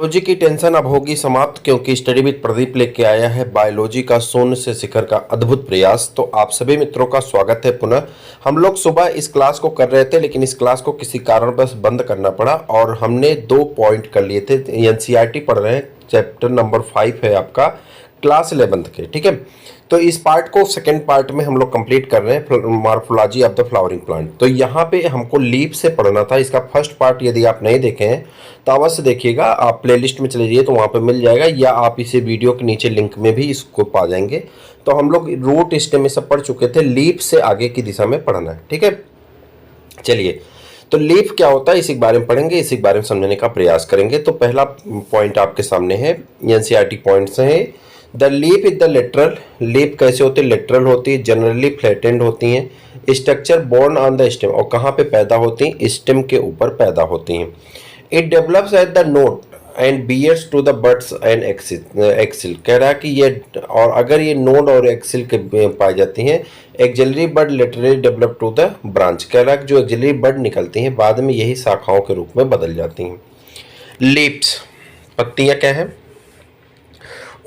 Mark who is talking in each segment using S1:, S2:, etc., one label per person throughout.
S1: Biology की tension अब होगी समाप्त, क्योंकि स्टडी विद प्रदीप लेके आया है बायोलॉजी का शून्य से शिखर का अद्भुत प्रयास। तो आप सभी मित्रों का स्वागत है पुनः। हम लोग सुबह इस क्लास को कर रहे थे, लेकिन इस क्लास को किसी कारणवश बंद करना पड़ा और हमने 2 पॉइंट कर लिए थे। एनसीईआरटी पढ़ रहे हैं, चैप्टर नंबर 5 है आपका क्लास 11th के, ठीक है। तो इस पार्ट को सेकंड पार्ट में हम लोग कंप्लीट कर रहे हैं, morphology of the flowering plant. तो यहाँ पे हमको लीफ से पढ़ना था। इसका फर्स्ट पार्ट यदि आप नहीं देखे हैं तो अवश्य देखिएगा, आप प्लेलिस्ट में चले जाइए तो वहाँ पे मिल जाएगा, या आप इसे वीडियो के नीचे लिंक में भी इसको पा जाएंगे। तो हम लोग रूट स्टेम में सब पढ़ चुके थे, लीफ से आगे की दिशा में पढ़ना है, ठीक है। चलिए, तो लीफ क्या होता है इसी के बारे में पढ़ेंगे, इसी के बारे में समझने का प्रयास करेंगे। तो पहला पॉइंट आपके सामने है, एनसीईआरटी पॉइंट्स हैं। The leaf is the lateral. Leaf कैसे होती है? लेटरल होती है, जनरली फ्लैटेंड होती हैं। Structure borne on the stem, और कहाँ पे पैदा होती हैं? स्टेम के ऊपर पैदा होती हैं। It develops at the node and bears to the buds and axil. कह रहा है कि ये, और अगर ये नोड और एक्सिल के पाई जाती हैं, axillary bud laterally develop to the branch. कह रहा है कि जो एक्सिलरी बड निकलती हैं बाद में यही शाखाओं के रूप में बदल जाती हैं। लीव्स, पत्तियां क्या है?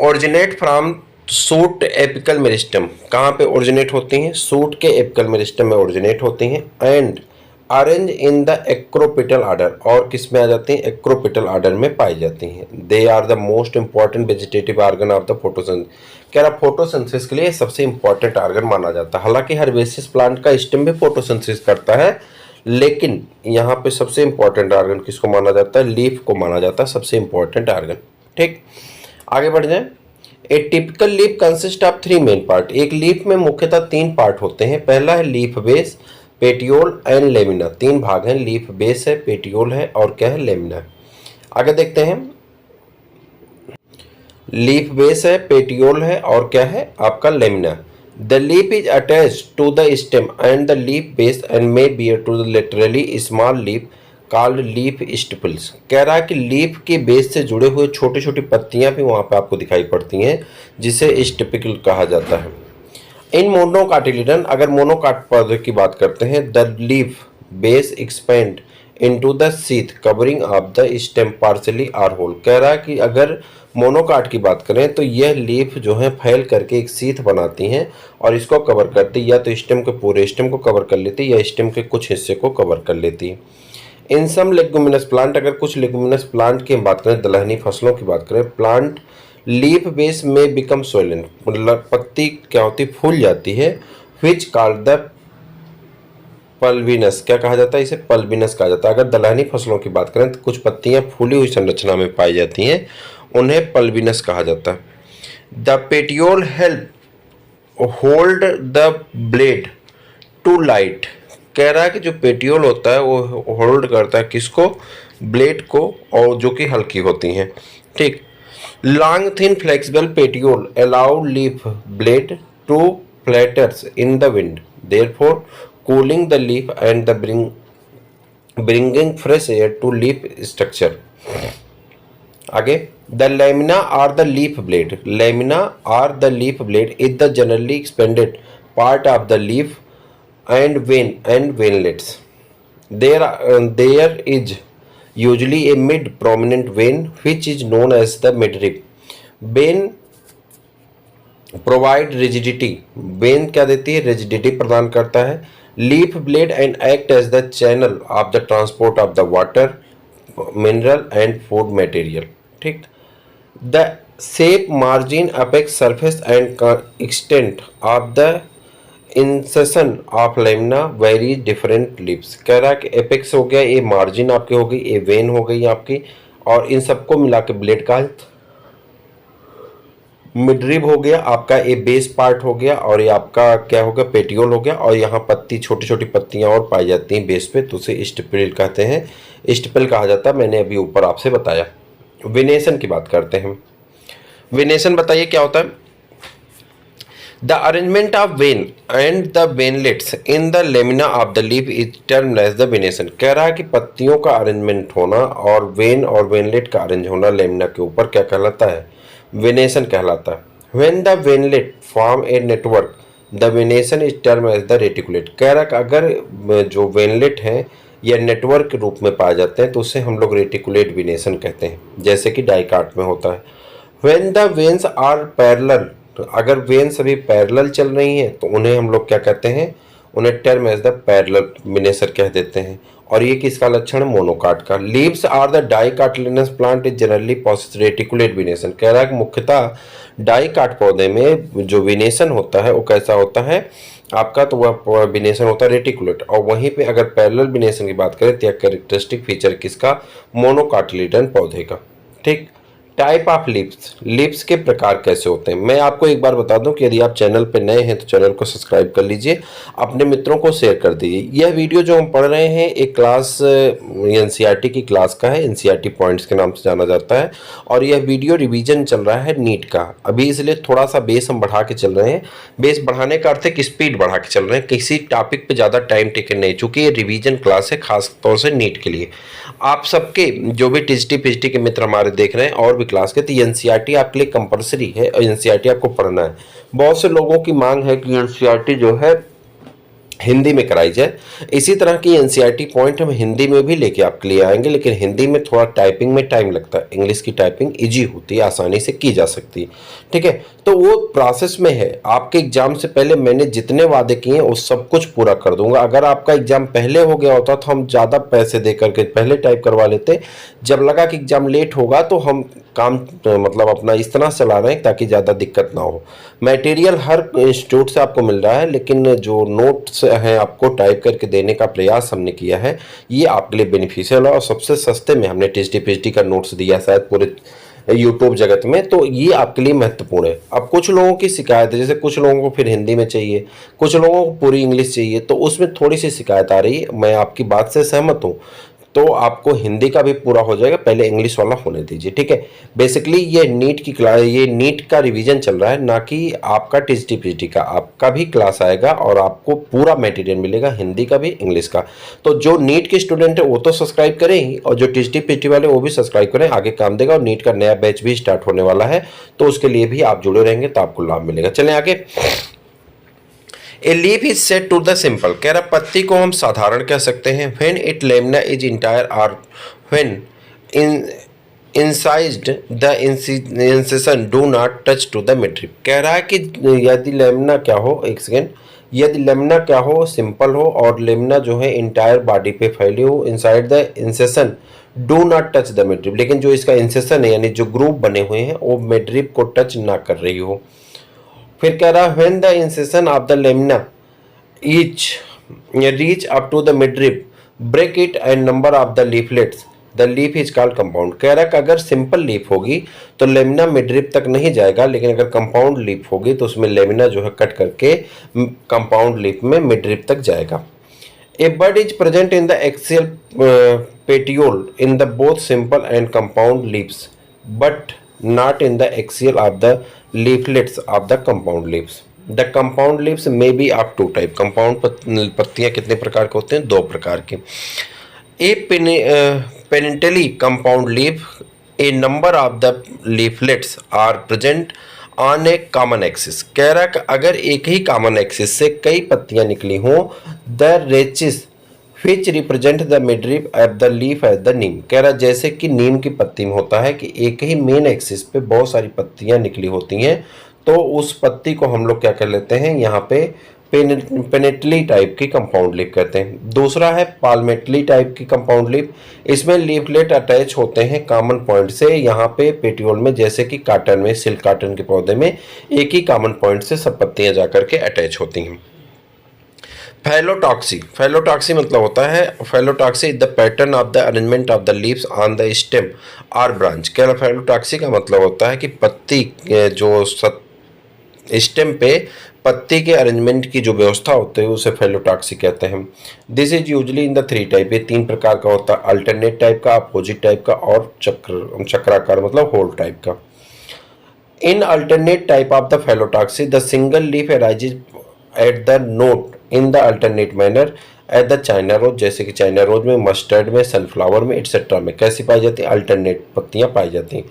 S1: Originate from suit apical meristem. कहाँ पे ओरिजिनेट होती हैं? सूट के एपिकल मेरिस्टम में ओरिजिनेट होती हैं। And arrange in the acropetal order, और किस में आ जाती हैं? एक्रोपिटल आर्डर में पाई जाती हैं। They are the most important vegetative organ of the photosynthesis. कह रहा फोटोसिंथेसिस के लिए सबसे इंपॉर्टेंट आर्गन माना जाता है। हालांकि हर्बेसियस प्लांट का स्टेम भी फोटोसिंथेसिस करता है, लेकिन यहाँ पे सबसे इंपॉर्टेंट आर्गन किसको माना जाता है? लीफ को माना जाता है सबसे इंपॉर्टेंट आर्गन, ठीक। आगे बढ़ जाए। ए typical leaf consist of 3 main part. एक लीफ में मुख्यतः 3 पार्ट होते हैं। पहला है leaf base, petiole and lamina. 3 भाग हैं, लीफ बेस है, पेटियोल है और क्या है? लेमिना। आगे देखते हैं। लीफ बेस है, पेटियोल है और क्या है? आपका lamina. The leaf is attached to the stem and the leaf base and may bear to the laterally small leaf called leaf stipules. कह रहा है कि लीफ के बेस से जुड़े हुए छोटी छोटी पत्तियां भी वहां पे आपको दिखाई पड़ती हैं, जिसे स्टिपिकल कहा जाता है। इन मोनोकाटिलिडन, अगर मोनोकाट पौधे की बात करते हैं, the leaf base expand into the sheath covering of the stem partially or whole. कह रहा है कि अगर मोनोकाट की बात करें तो यह लीफ जो है फैल करके एक सीथ बनाती हैं और इसको कवर करती, या तो स्टेम के पूरे स्टेम को कवर कर लेती या स्टेम के कुछ हिस्से को कवर कर लेती है। इन सम लेगुमिनस प्लांट, अगर कुछ लेगुमिनस प्लांट की बात करें, दलहनी फसलों की बात करें, प्लांट लीफ बेस में बिकम सोइलन, मतलब पत्ती क्या होती? फूल जाती है। विच कॉल्ड द पल्बिनस। क्या कहा जाता है? इसे पल्बिनस कहा जाता है। अगर दलहनी फसलों की बात करें तो कुछ पत्तियां फूली हुई संरचना में पाई जाती हैं, उन्हें पल्बिनस कहा जाता है। The petiole help hold the blade to light. कह रहा है कि जो पेटियोल होता है वो होल्ड करता है किसको? ब्लेड को, और जो कि हल्की होती हैं, ठीक। Long thin flexible petiole allow leaf blade to flutters in the wind, therefore cooling the leaf and the bringing fresh air to leaf structure. आगे, the lamina or the leaf blade. Lamina or the leaf blade is the generally expanded part of the leaf and veinlets. There is usually a mid-prominent vein which is known as the midrib. Vein provide rigidity. Vein क्या देती है? rigidity प्रदान करता है। Leaf blade and act as the channel of the transport of the water, mineral and food material. ठीक। The shape, margin, apex, surface and extent of the incision of lamina very different lips. कह रहा है कि apex हो गया, ये margin आपकी हो गई, ये वेन हो गई आपकी, और इन सबको मिला के ब्लेड का मिडरिब हो गया आपका, ये बेस पार्ट हो गया, और ये आपका क्या हो गया? पेटियोल हो गया। और यहाँ पत्ती, छोटी छोटी पत्तियाँ और पाई जाती हैं बेस पे, तो उसे स्टिपिल कहते हैं, स्टिपिल कहा जाता है। मैंने अभी ऊपर आपसे बताया। वेनेशन की बात करते हैं। वेनेशन बताइए क्या होता है? The arrangement of vein and the veinlets in the lamina of the leaf is termed as the venation। कह रहा है कि पत्तियों का अरेंजमेंट होना और वेन और वेनलेट का अरेंज होना लेमिना के ऊपर क्या कहलाता है? वेनेशन कहलाता है। When the veinlet form a network, the venation is termed as the reticulate। कह रहा है कि अगर जो वेनलेट हैं या नेटवर्क के रूप में पाए जाते हैं तो उसे हम लोग रेटिकुलेट वेनेशन कहते हैं, जैसे कि डाइकाट में होता है। When the veins are parallel, अगर वेन्स अभी पैरेलल चल रही हैं तो उन्हें हम लोग क्या कहते हैं, उन्हें टर्म एज द पैरेलल वेनेसर कह देते हैं। और ये किसका लक्षण है, मोनोकाट का। Leaves are the dicotyledonous plant is generally possess reticulate venation, कह रहा है कि मुख्यतः डाइकाट पौधे में जो वेनेशन होता है वो कैसा होता है आपका, तो वह वेनेशन होता है रेटिकुलेट। और वहीं पे अगर पैरेलल वेनेशन की बात करें तो यह कैरेक्टरिस्टिक फीचर किसका, मोनोकाटिलिडन पौधे का। ठीक। टाइप ऑफ लिप्स, लिप्स के प्रकार कैसे होते हैं, मैं आपको एक बार बता दूं कि यदि आप चैनल पे नए हैं तो चैनल को सब्सक्राइब कर लीजिए, अपने मित्रों को शेयर कर दीजिए। यह वीडियो जो हम पढ़ रहे हैं एक क्लास एनसीईआरटी की क्लास का है, एनसीईआरटी पॉइंट्स के नाम से जाना जाता है। और यह वीडियो रिवीजन चल रहा है नीट का अभी, इसलिए थोड़ा सा बेस हम बढ़ा के चल रहे हैं। बेस बढ़ाने का अर्थ है कि स्पीड बढ़ा के चल रहे हैं, किसी टॉपिक पे ज़्यादा टाइम टेकन नहीं, चूँकि ये रिवीजन क्लास है खास तौर से नीट के लिए। आप सबके जो भी टीजीटी पीजीटी के मित्र हमारे देख रहे हैं और भी क्लास के, तो एनसीईआरटी आपके लिए कंपलसरी है और एनसीईआरटी आपको पढ़ना है। बहुत से लोगों की मांग है कि एनसीईआरटी जो है हिंदी में कराई जाए। इसी तरह की एनसीईआरटी पॉइंट हम हिंदी में भी लेके आपके लिए आएंगे, लेकिन हिंदी में थोड़ा टाइपिंग में टाइम लगता है, इंग्लिश की टाइपिंग इजी होती है, आसानी से की जा सकती है। ठीक है, तो वो प्रोसेस में है। आपके एग्जाम से पहले मैंने जितने वादे किए हैं वो सब कुछ पूरा कर दूंगा। अगर आपका एग्जाम पहले हो गया होता तो हम ज़्यादा पैसे दे करके पहले टाइप करवा लेते, जब लगा कि एग्जाम लेट होगा तो हम काम मतलब अपना इस तरह चला रहे हैं ताकि ज़्यादा दिक्कत ना हो। मटेरियल हर इंस्टीट्यूट से आपको मिल रहा है, लेकिन जो नोट्स हैं आपको टाइप करके देने का प्रयास हमने किया है, ये आपके लिए बेनिफिशियल है। और सबसे सस्ते में हमने टीजीटी पीजीटी का नोट्स दिया शायद पूरे यूट्यूब जगत में, तो ये आपके लिए महत्वपूर्ण है। अब कुछ लोगों की शिकायत है, जैसे कुछ लोगों को फिर हिंदी में चाहिए, कुछ लोगों को पूरी इंग्लिश चाहिए, तो उसमें थोड़ी सी शिकायत आ रही है। मैं आपकी बात से सहमत हूँ, तो आपको हिंदी का भी पूरा हो जाएगा, पहले इंग्लिश वाला होने दीजिए। ठीक है, बेसिकली ये नीट की क्लास, ये नीट का रिवीजन चल रहा है, ना कि आपका टीजीटी पीजीटी का। आपका भी क्लास आएगा और आपको पूरा मटेरियल मिलेगा, हिंदी का भी इंग्लिश का। तो जो नीट के स्टूडेंट है वो तो सब्सक्राइब करें ही, और जो टीजीटी पीजीटी वाले वो भी सब्सक्राइब करें, आगे काम देगा। और नीट का नया बैच भी स्टार्ट होने वाला है, तो उसके लिए भी आप जुड़े रहेंगे तो आपको लाभ मिलेगा। चलें आगे। A leaf is set to the simple, कह रहा पत्ती को हम साधारण कह सकते हैं। When it lamina is entire or when incised the incision do not touch to the mid rib, कह रहा है कि यदि लेमना क्या हो, एक सेकेंड, यदि लेमना क्या हो, सिंपल हो, और लेमना जो है इंटायर बॉडी पे फैली हो, inside the incision do not touch the mid rib, लेकिन जो इसका इंसेशन है यानी जो ग्रुप बने हुए हैं वो मिड रिब को टच ना कर रही हो। फिर कह रहा when the incision of the lamina each reach up to the midrib break it and number of the leaflets the leaf is called compound, कह रहा है कि अगर सिंपल लीफ होगी तो लेमिना मिडरिब तक नहीं जाएगा, लेकिन अगर कंपाउंड लीफ होगी तो उसमें लेमिना जो है कट करके कंपाउंड लीफ में मिडरिब तक जाएगा। A bud is present in the axial petiole in the both simple and compound leaves but not in the axial of the leaflets of the compound leaves. The compound leaves may be of two type. compound पत्तियां कितने प्रकार के होते हैं, दो प्रकार के। A penitently compound leaf, a number of the leaflets are present on a common axis, कह रहा कि अगर एक ही common axis से कई पत्तियां निकली हों, the rachis which represent the midrib of the leaf as the नीम, कह रहा जैसे कि नीम की पत्ती में होता है कि एक ही मेन एक्सिस पे बहुत सारी पत्तियां निकली होती हैं, तो उस पत्ती को हम लोग क्या कर लेते हैं यहाँ पे पेनेटली टाइप की कंपाउंड लीफ कहते हैं। दूसरा है पाल्मेटली टाइप की कंपाउंड लीफ, इसमें लीफलेट अटैच होते हैं कॉमन पॉइंट से, यहाँ पे पेटियोल में, जैसे कि काटन में, सिल्क काटन के पौधे में एक ही कॉमन पॉइंट से सब पत्तियां जाकर के अटैच होती हैं। फैलोटॉक्सी, फैलोटॉक्सी मतलब होता है, phyllotaxy is the pattern of the arrangement of the leaves on the stem और ब्रांच, कह रहा फैलोटॉक्सी का मतलब होता है कि पत्ती जो स्टेम पे पत्ती के अरेंजमेंट की जो व्यवस्था होती है उसे फैलोटॉक्सी कहते हैं। This is usually in the three type, ये तीन प्रकार का होता है, अल्टरनेट टाइप का, अपोजिट टाइप का और चक्राकार मतलब होल टाइप का। In alternate type of the phyllotaxy the single leaf arises at the node in the alternate manner at the china rose, जैसे कि चाइना रोज में, मस्टर्ड में, सनफ्लावर में एक्सेट्रा में कैसी पाई जाती है, अल्टरनेट पत्तियां पाई जाती हैं।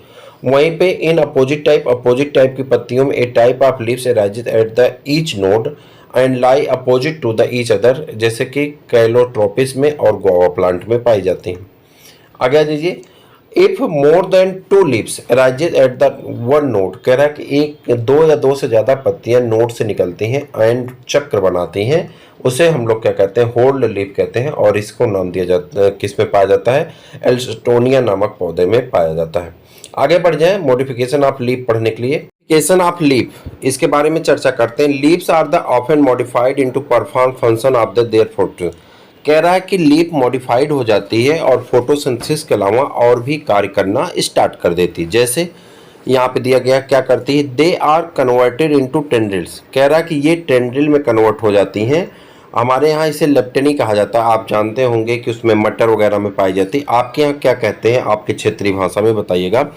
S1: वहीं पे इन अपोजिट टाइप की पत्तियों में a type of leaves arises at the each node and lie opposite to the each other, जैसे कि कैलोट्रोपिस में और गुआवा प्लांट में पाई जाती हैं। आगे आ दीजिए। If more than 2 leaves arises at the one node, कह रहा है कि एक, दो या दो से ज़्यादा पत्तियां नोड से निकलती हैं एंड चक्र बनाती हैं, उसे हम लोग क्या कहते हैं, होल्ड लीफ कहते हैं। और इसको नाम दिया जाता, किस में पाया जाता है, एल्स्टोनिया नामक पौधे में पाया जाता है। आगे बढ़ जाए मॉडिफिकेशन ऑफ लीफ पढ़ने के लिए। मॉडिफिकेशन ऑफ लीफ, इसके बारे में चर्चा करते हैं। Leaves are the often modified into perform function of the their photo, कह रहा है कि लीफ मॉडिफाइड हो जाती है और फोटोसिंथेसिस के अलावा और भी कार्य करना स्टार्ट कर देती है। जैसे यहाँ पे दिया गया, क्या करती है, they are converted into tendrils, कह रहा है कि ये टेंड्रिल में कन्वर्ट हो जाती हैं। हमारे यहाँ इसे लेप्टनी कहा जाता है, आप जानते होंगे कि उसमें मटर वगैरह में पाई जाती है। आपके यहाँ क्या कहते हैं, आपके क्षेत्रीय भाषा में बताइएगा।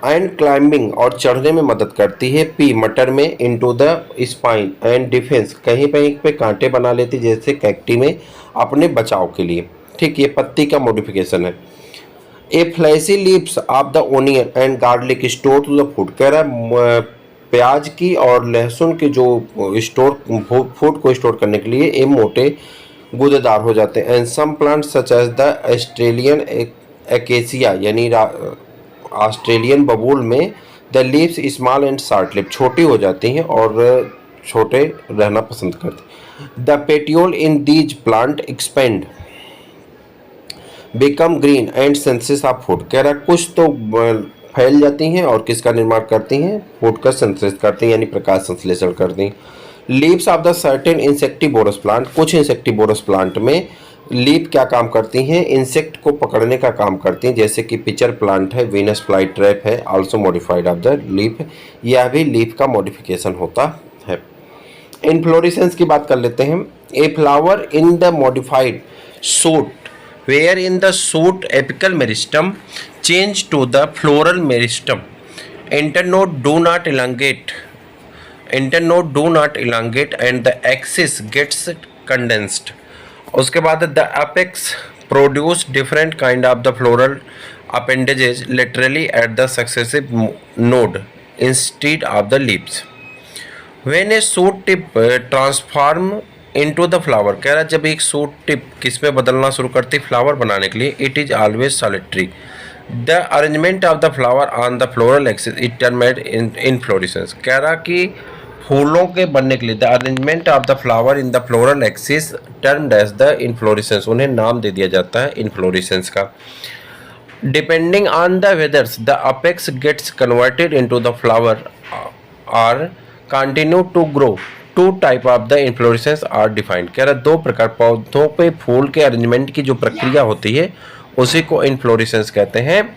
S1: एंड क्लाइंबिंग, और चढ़ने में मदद करती है। पी, मटर में, into the spine and defence, कहीं पे कांटे बना लेती जैसे कैक्टी में, अपने बचाव के लिए। ठीक, ये पत्ती का मॉडिफिकेशन है। A fleshy leaves of the onion and garlic store to the food, कह रहा है प्याज की और लहसुन के जो फूड को स्टोर करने के लिए ये मोटे गूदेदार हो जाते हैं। And some plants such as the Australian acacia, यानी ऑस्ट्रेलियन बबूल में the leaves small and short lip, छोटी हो जाती हैं और छोटे रहना पसंद करते हैं। The petiole in these plant expand become green and senses of food, कह रहा कुछ तो फैल जाती हैं और किसका निर्माण करती हैं, फूड का संश्लेषण करती हैं, यानी प्रकाश संश्लेषण करती हैं। Leaves of the certain insectivorous plant, कुछ इंसेक्टिवोरस प्लांट में लीफ क्या काम करती हैं, इंसेक्ट को पकड़ने का काम करती हैं, जैसे कि पिचर प्लांट है, वीनस फ्लाई ट्रैप है, also modified of the leaf, यह भी लीफ का मॉडिफिकेशन होता है। इनफ्लोरेसेंस की बात कर लेते हैं। A flower in the modified shoot where in the shoot apical meristem change to the floral meristem, internode do not elongate and the axis gets condensed. उसके बाद the apex produce different kind of the floral appendages laterally at the successive node instead of the leaves. When a shoot tip transform into the flower, कह रहा है जब एक shoot tip किस में बदलना शुरू करती फ्लावर बनाने के लिए, it is always solitary. The arrangement of the flower on the floral axis it terminate in inflorescence, कह रहा कि फूलों के बनने के लिए the arrangement of the flower in the floral axis termed as the inflorescence, उन्हें नाम दे दिया जाता है इनफ्लोरेसेंस का। Depending on the weathers the apex gets converted into the flower और continue to grow, two type of the inflorescence are defined, कह रहा दो प्रकार पौधों पे फूल के अरेंजमेंट की जो प्रक्रिया होती है उसी को इन्फ्लोरेसेंस कहते हैं।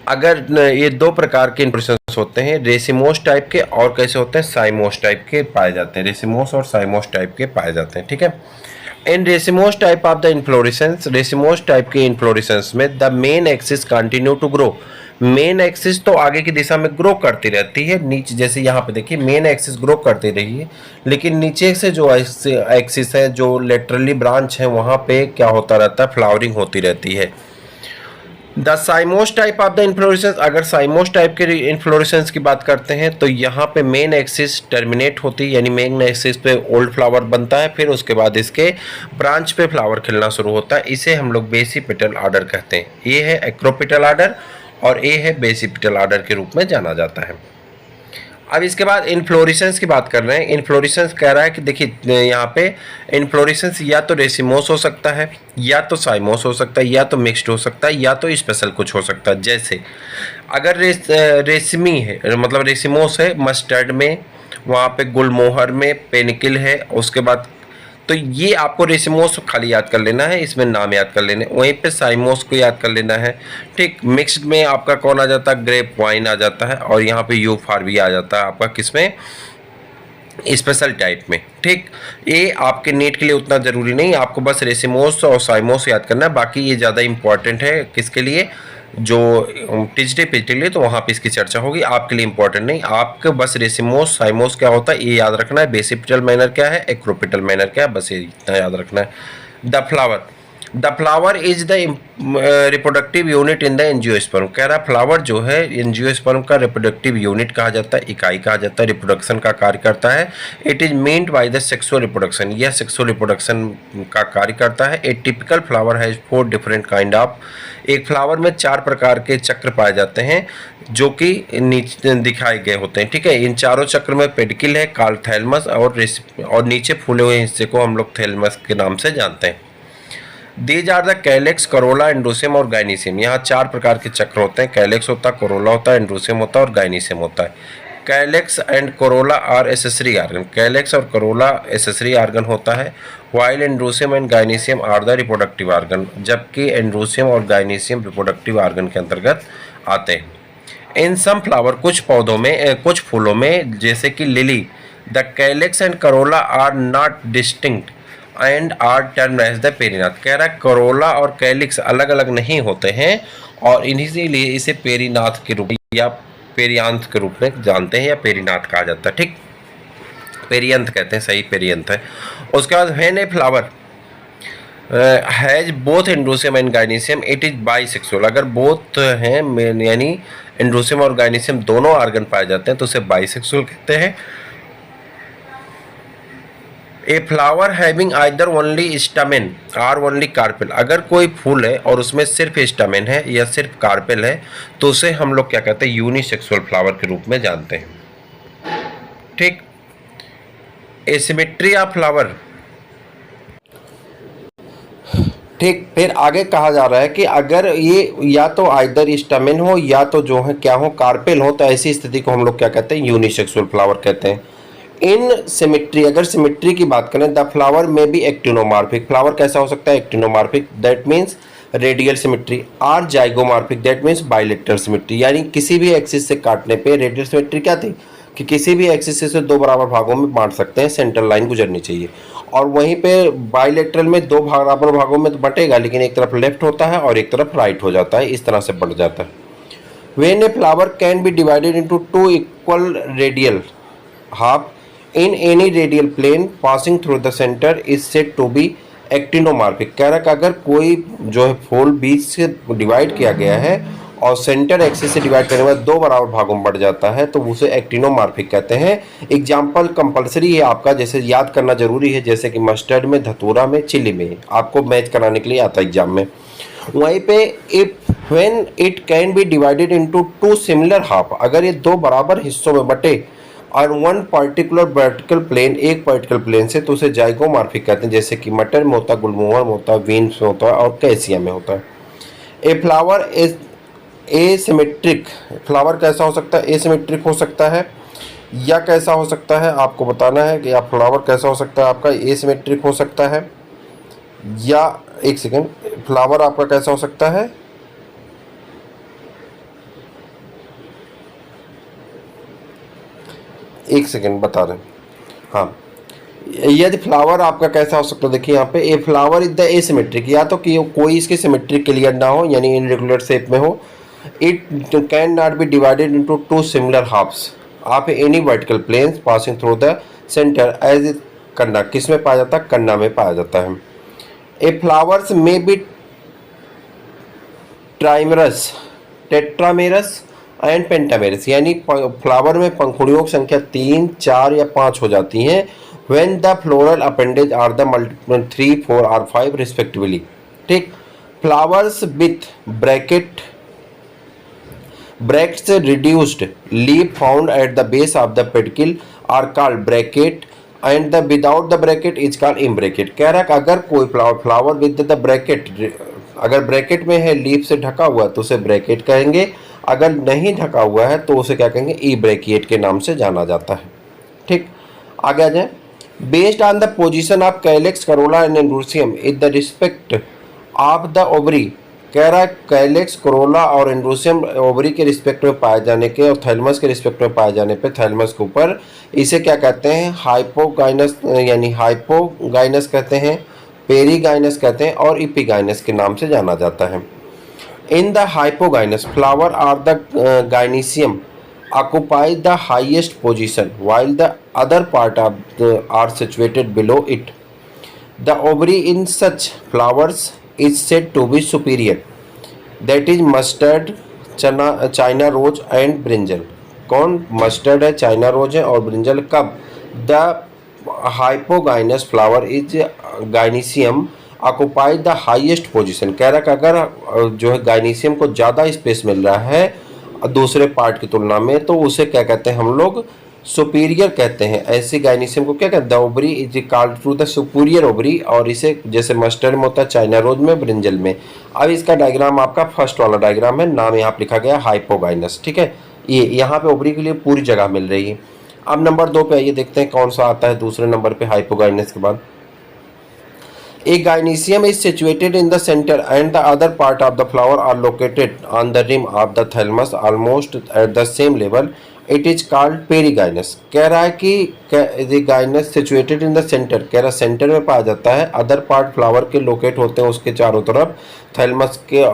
S1: अगर ये दो प्रकार के इन्फ्लोरेसेंस होते हैं, रेसिमोस टाइप के और कैसे होते हैं, साइमोस टाइप के पाए जाते हैं, रेसिमोस और साइमोस टाइप के पाए जाते हैं। ठीक है, in racemose type of the inflorescence, racemose type के इन्फ्लोरेसेंस में the main axis continue to grow, main axis तो आगे की दिशा में ग्रो करती रहती है, नीचे जैसे यहाँ पे देखिए मेन एक्सिस ग्रो करती रही है, लेकिन नीचे से जो एक्सिस है जो लेटरली ब्रांच है वहाँ पे क्या होता रहता है, फ्लावरिंग होती रहती है। The साइमोस type of the inflorescence, अगर साइमोस टाइप के इन्फ्लोरेसेंस की बात करते हैं तो यहाँ पे मेन एक्सिस टर्मिनेट होती है, यानी मेन एक्सिस पे ओल्ड फ्लावर बनता है, फिर उसके बाद इसके ब्रांच पे फ्लावर खिलना शुरू होता है, इसे हम लोग बेसिपिटल ऑर्डर कहते हैं। ये है एक्रोपिटल ऑर्डर और ये है बेसिपिटल ऑर्डर के रूप में जाना जाता है। अब इसके बाद इन्फ्लोरेसेंस की बात कर रहे हैं। इन्फ्लोरेसेंस कह रहा है कि देखिए यहाँ पे इन्फ्लोरेसेंस या तो रेसिमोस हो सकता है, या तो साइमोस हो सकता है, या तो मिक्स्ड हो सकता है, या तो स्पेशल कुछ हो सकता है। जैसे अगर रेशमी है, मतलब रेसिमोस है मस्टर्ड में, वहाँ पे गुलमोहर में पेनिकल है, उसके बाद तो ये आपको रेसिमोस खाली याद कर लेना है, इसमें नाम याद कर लेने, वहीं पे साइमोस को याद कर लेना है। ठीक, मिक्स्ड में आपका कौन आ जाता है, ग्रेप वाइन आ जाता है, और यहाँ पे यूफॉर्बिया आ जाता है आपका किसमें, स्पेशल टाइप में। ठीक, ये आपके नीट के लिए उतना ज़रूरी नहीं, आपको बस रेसिमोस और साइमोस याद करना है, बाकी ये ज़्यादा इंपॉर्टेंट है किसके लिए, जो टीचडे पेज के लिए, तो वहाँ पे इसकी चर्चा होगी, आपके लिए इंपॉर्टेंट नहीं। आपको बस रेसिमोस साइमोस क्या होता है ये याद रखना है, बेसिपिटल मैनर क्या है, एक्रोपिटल मैनर क्या है, बस ये इतना याद रखना है। The flower, the flower is the reproductive unit in the angiosperm. कह रहा फ्लावर जो है एंजियोस्पर्म का रिप्रोडक्टिव यूनिट कहा जाता है, इकाई कहा जाता है, रिप्रोडक्शन का कार्य करता है। It is mend by the sexual reproduction, यह सेक्सुअल रिप्रोडक्शन का कार्य करता है। ए typical flower has 4 different kind of, एक फ्लावर में 4 प्रकार के चक्र पाए जाते हैं जो कि नीचे दिखाए गए होते हैं। ठीक है, इन चारों चक्र में पेडिकल है, कार्ड थैलमस और नीचे फूले हुए हिस्से को हम लोग थैलमस के नाम से जानते हैं। These are the calyx, corolla, androecium और गाइनीसियम। यहाँ 4 प्रकार के चक्र होते हैं, कैलेक्स होता है, करोला होता है, एंड्रोसियम होता है और गाइनीसियम होता है। Calyx and corolla are accessory organ, calyx और करोला एसेसरी आर्गन होता है, while androecium and gynoecium are the reproductive organ, जबकि एंड्रोसियम और गाइनीसियम रिप्रोडक्टिव आर्गन के अंतर्गत आते हैं। इन सम फ्लावर, कुछ पौधों में, कुछ फूलों में जैसे कि lily, the calyx and corolla are not distinct and are termed as the perianth. कह रहा है करोला और कैलिक्स अलग अलग नहीं होते हैं और इसीलिए इसे पेरीनाथ के रूप या पेरियांथ के रूप में जानते हैं या पेरीनाथ कहा जाता है। ठीक, पेरियंथ कहते हैं, सही पेरियंथ है। उसके बाद when a flower has both androecium and gynoecium it is bisexual. अगर बोथ हैं यानी एंड्रोसियम और गाइनीसियम दोनों आर्गन पाए जाते हैं तो उसे बाइसेक्सुअल कहते हैं। A flower having either only stamen or only carpel, अगर कोई फूल है और उसमें सिर्फ स्टमेन है या सिर्फ कार्पेल है तो उसे हम लोग क्या कहते हैं, यूनिसेक्सुअल फ्लावर के रूप में जानते हैं। ठीक, एसिमेट्री ऑफ फ्लावर। ठीक, फिर आगे कहा जा रहा है कि अगर ये या तो आइदर स्टमेन हो या तो जो है क्या हो, कार्पेल हो, तो ऐसी स्थिति को हम लोग क्या कहते हैं, यूनिसेक्सुअल फ्लावर कहते हैं। इन सिमेट्री, अगर सिमेट्री की बात करें, द फ्लावर में भी एक्टिनोमार्फिक, फ्लावर कैसा हो सकता है, actinomorphic, that means radial symmetry, or zygomorphic, that means bilateral symmetry. यानी किसी भी एक्सिस से काटने पे रेडियल सिमेट्री क्या थी कि किसी भी एक्सिस से 2 बराबर भागों में बांट सकते हैं, सेंट्रल लाइन गुजरनी चाहिए। और वहीं पे बाइलेटरल में 2 बराबर भागों में तो बटेगा, लेकिन एक तरफ लेफ्ट होता है और एक तरफ राइट हो जाता है, इस तरह से बढ़ जाता है। When a flower can be divided into 2 equal radial half in any radial plane passing through the center is said to be actinomorphic। कह रहा कि अगर कोई जो है फूल बीच से डिवाइड किया गया है और सेंटर एक्सिस से डिवाइड करने के बाद 2 बराबर भागों में बढ़ जाता है तो उसे एक्टिनोमॉर्फिक कहते हैं। एग्जाम्पल कंपलसरी है आपका, जैसे याद करना जरूरी है, जैसे कि मस्टर्ड में, धतूरा में, चिली में, आपको मैच कराने के लिए आता है एग्जाम में। वहीं पे if when it can be divided into 2 similar half, अगर ये 2 बराबर हिस्सों में बटे और 1 पर्टिकुलर वर्टिकल प्लेन, एक पर्टिकुलल प्लेन से, तो उसे जाइगोमॉर्फिक कहते हैं, जैसे कि मटर में होता है, गुलमोहर में होता है, वीन्स में होता है और कैसिया में होता है। A flower is asymmetric, flower कैसा हो सकता है, एसिमेट्रिक हो सकता है या कैसा हो सकता है, आपको बताना है कि आप फ्लावर कैसा हो सकता है, आपका एसिमेट्रिक हो सकता है या, एक सेकेंड, फ्लावर आपका कैसा हो सकता है, एक सेकेंड बता रहे हैं, हाँ, यदि फ्लावर आपका कैसा हो सकता है, देखिए यहाँ पे a flower is the asymmetric, या तो कि कोई इसके सिमेट्रिक क्लियर ना हो यानी इनरेगुलर शेप में हो। It can not be divided into 2 similar halves of any vertical planes passing through the centre as it canna, किस में पाया जाता है, कन्ना में पाया जाता है। ए फ्लावर्स में बी ट्राइमरस, टेट्रामेरस एंड पेंटामेरस, यानी फ्लावर में पंखुड़ियों की संख्या 3, 4 या 5 हो जाती हैं। When the floral appendage are the multiple 3, 4 और 5 रिस्पेक्टिवली। ठीक, flowers with bracts reduced leaf found at the base of the pedicel are called bracteate and the without the bracteate is called ebracteate. कह रहा है कि अगर कोई flower with the bracteate, अगर bracteate में है, लीफ से ढका हुआ है तो उसे ब्रैकेट कहेंगे, अगर नहीं ढका हुआ है तो उसे क्या कहेंगे, ई ब्रैकिएट के नाम से जाना जाता है। ठीक, आगे आ जाए। Based on the position of calyx, Corolla and androecium in the respect of the ovary, कह रहा है कैलेक्स, करोला और एंड्रोसियम ओवरी के रिस्पेक्ट में पाए जाने के और थैलमस के रिस्पेक्ट में पाए जाने पे, थैलमस के ऊपर, इसे क्या कहते हैं, हाइपोगाइनस यानी हाइपोगाइनस कहते हैं, पेरीगाइनस कहते हैं और इपिगाइनस के नाम से जाना जाता है। In the hypogynous, flower or the gynoecium occupy the highest position, while the other part are situated below it. The ovary in such flowers is said to be superior, that is mustard, China rose and brinjal. कौन? Mustard है, China rose है और brinjal. कब? The hypogynous flower is gynoecium occupied the highest position. कह रहा कि अगर जो है गाइनीशियम को ज़्यादा स्पेस मिल रहा है दूसरे पार्ट की तुलना में, तो उसे क्या कहते हैं हम लोग? सुपीरियर कहते हैं। ऐसी गाइनीशियम को क्या कहते हैं? The ovary is called to the superior ovary, और इसे जैसे मस्टर्ड में होता है, चाइना रोज में, ब्रिंजल में। अब इसका डायग्राम आपका फर्स्ट वाला डायग्राम है, नाम यहाँ पे लिखा गया हाइपोगाइनस। ठीक है, ये यहाँ पे ओवरी के लिए पूरी जगह मिल रही है। अब नंबर 2 पे आइए, देखते हैं कौन सा आता है दूसरे नंबर पे हाइपोगाइनस के बाद। A gynoecium is situated in the center and the other part of the flower are located on the rim of the thalamus almost at the same level. It is called perigynous। कह रहा है कि the gynous situated in the center, कह रहा centre में पाया जाता है, अदर पार्ट फ्लावर के लोकेट होते हैं उसके चारों तरफ, थैलमस के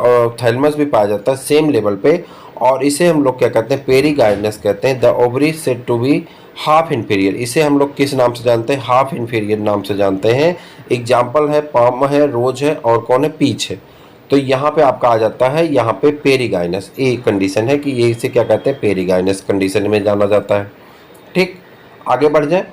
S1: थैलमस भी पाया जाता है सेम लेवल पे, और इसे हम लोग क्या कहते हैं? पेरीगाइनस कहते हैं। The ovary said to be half inferior, इसे हम लोग किस नाम से जानते हैं? हाफ इन्फीरियर नाम से जानते हैं। एग्जाम्पल है पाम है, रोज है, और कौन है? पीच है। तो यहाँ पे आपका आ जाता है यहाँ पे पेरीगाइनस। ये कंडीशन है कि ये इसे क्या कहते हैं? पेरीगाइनस कंडीशन में जाना जाता है। ठीक, आगे बढ़ जाए।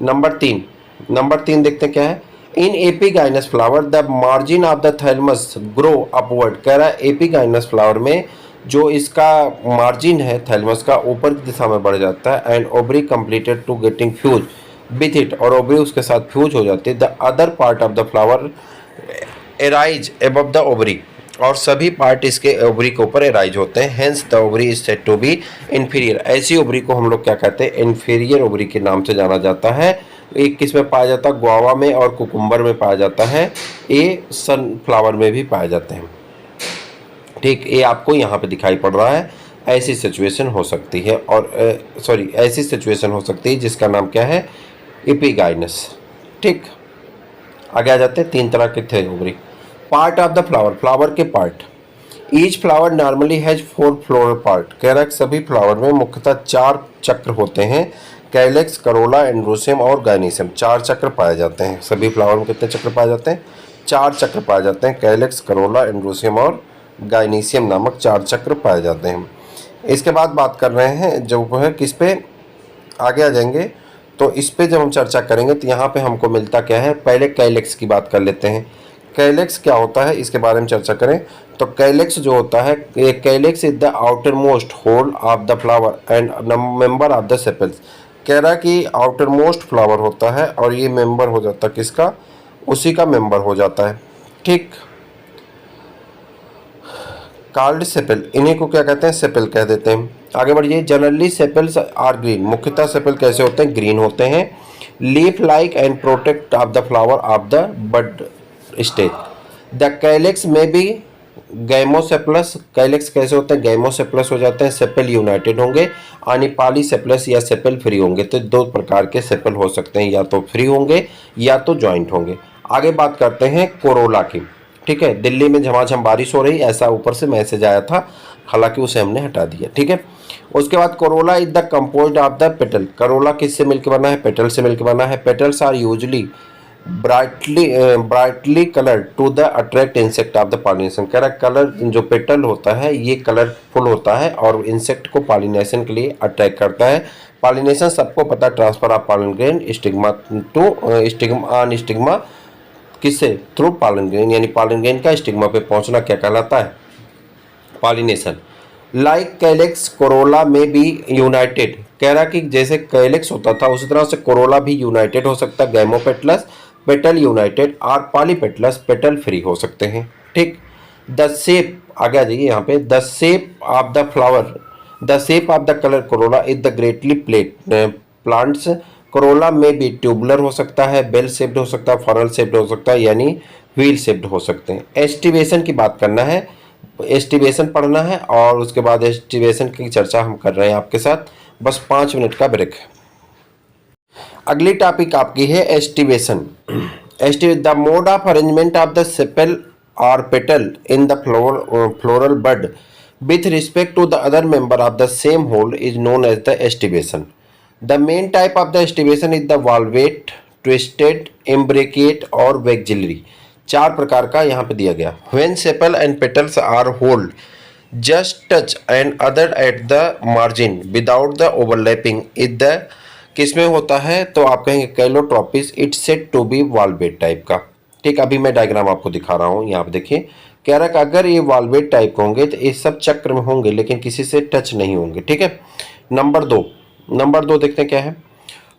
S1: नंबर 3 देखते हैं क्या है। In epigynous flower the margin of the thalamus grow upward. कह रहा है एपीगाइनस फ्लावर में जो इसका मार्जिन है थैलमस का, ऊपर की दिशा में बढ़ जाता है। And ovary completed to getting fuse with it, और ओवरी उसके साथ फ्यूज हो जाती है। The other part of the flower arise above the ovary, और सभी पार्ट इसके ओवरी के ऊपर एराइज होते हैं। Hence the ovary is said to be inferior. ऐसी ओवरी को हम लोग क्या कहते हैं? इन्फीरियर ओवरी के नाम से जाना जाता है। एक किस में पाया जाता है? गुआवा में और कुकुम्बर में पाया जाता है। ये सनफ्लावर में भी पाए जाते हैं। ठीक, ये आपको यहाँ पे दिखाई पड़ रहा है। ऐसी सिचुएशन हो सकती है, और ऐसी सिचुएशन हो सकती है जिसका नाम क्या है? एपीगाइनस। ठीक, आगे आ जाते हैं। 3 तरह के थे ovary. Part of the flower, flower के part. Each flower normally has 4 floral part. कह रहा है सभी फ्लावर में मुख्यतः 4 चक्र होते हैं। कैलेक्स, करोला, एंड्रोसियम और गाइनीशियम, 4 चक्र पाए जाते हैं। सभी फ्लावर में कितने चक्र पाए जाते हैं? 4 चक्र पाए जाते हैं। कैलेक्स, करोला, एंड्रोसियम और गाइनीशियम नामक 4 चक्र पाए जाते हैं। इसके बाद बात कर रहे हैं जो है किस पे, आगे आ जाएंगे तो इस पे जब हम चर्चा करेंगे तो यहाँ पे हमको मिलता क्या है। पहले कैलेक्स की बात कर लेते हैं। कैलेक्स क्या होता है इसके बारे में चर्चा करें तो कैलेक्स जो होता है, ये calyx is the outermost whole of the flower and member of the sepals. कह रहा कि आउटर मोस्ट फ्लावर होता है और ये मेंबर हो जाता है किसका? उसी का मेंबर हो जाता है। ठीक, कॉल्ड सेपल, इन्हीं को क्या कहते हैं? सेपल कह देते हैं। आगे बढ़िए। जनरली सेपल्स आर ग्रीन, मुख्यतः सेपल कैसे होते हैं? ग्रीन होते हैं। Leaf like and protect of the flower of the bud stage. The calyx में बी गैमोसेपलस, कैलेक्स कैसे होते हैं? गैमोसेपलस हो जाते हैं। सेपल यूनाइटेड होंगे, यानी पॉलीसेपलस या सेपल फ्री होंगे। तो 2 प्रकार के सेपल हो सकते हैं, या तो फ्री होंगे या तो ज्वाइंट होंगे। आगे बात करते हैं कोरोला की। ठीक है, दिल्ली में झमाझम बारिश हो रही, ऐसा ऊपर से मैसेज आया था, हालांकि उसे हमने हटा दिया। ठीक है, उसके बाद corolla is the composed of the petal. Corolla किससे मिलकर बना है? पेटल से मिलकर बना है। Petals are usually brightly coloured to the attract insect of the pollination. कह रहा कलर जो पेटल होता है ये कलरफुल होता है और इंसेक्ट को पॉलिनेशन के लिए अट्रैक्ट करता है। पॉलिनेशन सबको पता, transfer of pollen grain stigma to stigma किससे? थ्रू पॉलन ग्रेन, यानी पॉलन ग्रेन का स्टिग्मा पे पहुंचना क्या कहलाता है? पॉलिनेशन। लाइक कैलेक्स कोरोला में बी यूनाइटेड। कह रहा कि जैसे कैलेक्स होता था उसी तरह से कोरोला भी यूनाइटेड हो सकता है। गैमोपेटलस पेटल यूनाइटेड और पॉलीपेटलस पेटल फ्री हो सकते हैं। ठीक, द शेप, आगे आ जाइए यहाँ पे। The shape of the flower, the shape of the colour Corolla is the greatly plants. Corolla में भी ट्यूबुलर हो सकता है, बेल शेप्ड हो सकता है, फॉरल शेप्ड हो सकता है, यानी व्हील शेप्ड हो सकते हैं। एस्टिवेशन की बात करना है, एस्टिवेशन पढ़ना है और उसके बाद एस्टिवेशन की चर्चा हम कर रहे हैं आपके साथ। बस 5 मिनट का ब्रेक है। अगली टॉपिक आपकी है aestivation. The mode of arrangement of the sepal और petal in the floral bud with respect to the other member of the same whorl is known as the aestivation. The main type of the estivation is the valvate, twisted, imbricate और vexillary। चार प्रकार का यहाँ पे दिया गया। When sepal and petals are hold just touch and other at the margin without the overlapping is the किस में होता है, तो आप कहेंगे calotropis, it's said to be valvate type का। ठीक, अभी मैं डायग्राम आपको दिखा रहा हूँ, यहाँ पे देखिए। कह रहा कि अगर ये वाल्वेट टाइप होंगे तो ये सब चक्र में होंगे लेकिन किसी से टच नहीं होंगे। ठीक है। नंबर दो देखते हैं क्या है।